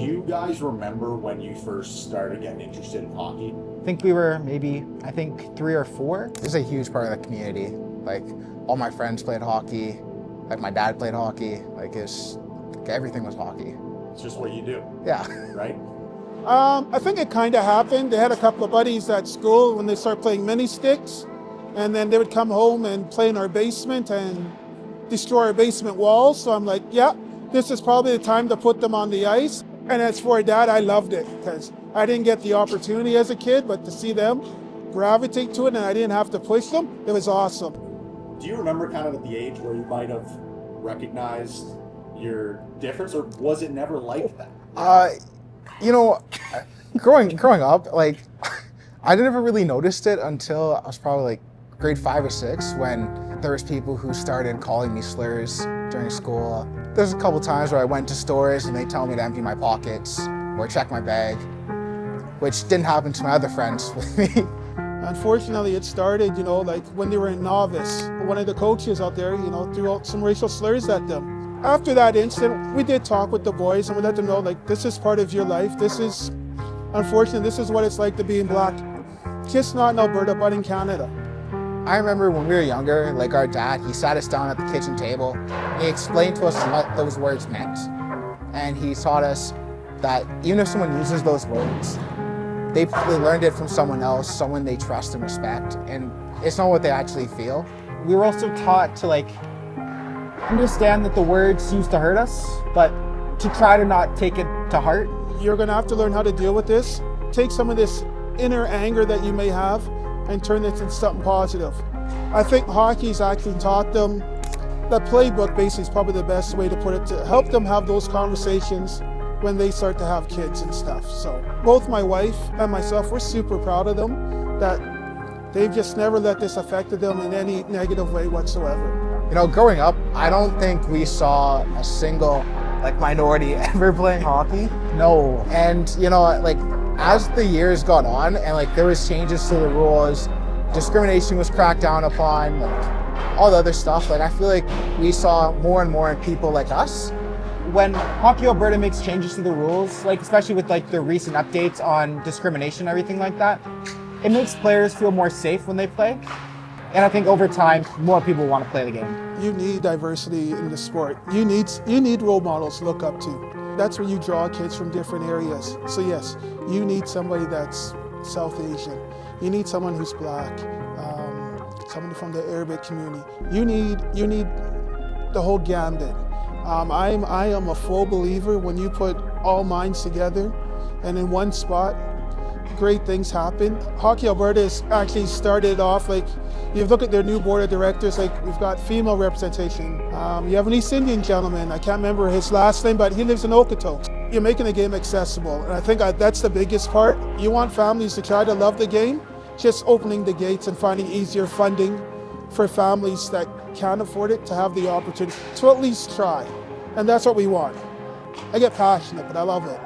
Do you guys remember when you first started getting interested in hockey? I think we were maybe, 3 or 4. This is a huge part of the community. Like, all my friends played hockey. Like, my dad played hockey. Everything was hockey. It's just what you do, Yeah. right? I think it kind of happened. They had a couple of buddies at school when they started playing mini sticks, and then they would come home and play in our basement and destroy our basement walls. So I'm like, yeah, this is probably the time to put them on the ice. And as for Dad, I loved it because I didn't get the opportunity as a kid, but to see them gravitate to it and I didn't have to push them, it was awesome. Do you remember kind of at the age where you might have recognized your difference, or was it never like that? Growing up, like, I never really noticed it until I was probably like grade 5 or 6 when there was people who started calling me slurs during school. There's a couple times where I went to stores and they tell me to empty my pockets or check my bag, which didn't happen to my other friends with me. Unfortunately, it started, like when they were in novice. One of the coaches out there, threw out some racial slurs at them. After that incident, we did talk with the boys and we let them know, like, this is part of your life. Unfortunately, this is what it's like to be in black. Just not in Alberta, but in Canada. I remember when we were younger, like our dad, he sat us down at the kitchen table and he explained to us what those words meant. And he taught us that even if someone uses those words, they probably learned it from someone else, someone they trust and respect, and it's not what they actually feel. We were also taught to understand that the words used to hurt us, but to try to not take it to heart. You're gonna have to learn how to deal with this. Take some of this inner anger that you may have and turn it into something positive. I think hockey's actually taught them, the playbook basically is probably the best way to put it, to help them have those conversations when they start to have kids and stuff. So both my wife and myself, we're super proud of them that they've just never let this affect them in any negative way whatsoever. Growing up, I don't think we saw a single minority ever playing hockey. No. And as the years got on and there was changes to the rules, discrimination was cracked down upon, all the other stuff, I feel like we saw more and more people like us. When Hockey Alberta makes changes to the rules, especially with the recent updates on discrimination and everything like that, it makes players feel more safe when they play. And I think over time, more people want to play the game. You need diversity in the sport. You need role models to look up to. That's where you draw kids from different areas. So yes, you need somebody that's South Asian. You need someone who's black, someone from the Arabic community. You need the whole gambit. I am a full believer when you put all minds together and in one spot, great things happen. Hockey Alberta has actually started off you look at their new board of directors, we've got female representation. You have an East Indian gentleman, I can't remember his last name, but he lives in Okotoks. You're making the game accessible, and I think that's the biggest part. You want families to try to love the game, just opening the gates and finding easier funding for families that can't afford it to have the opportunity to at least try. And that's what we want. I get passionate, but I love it.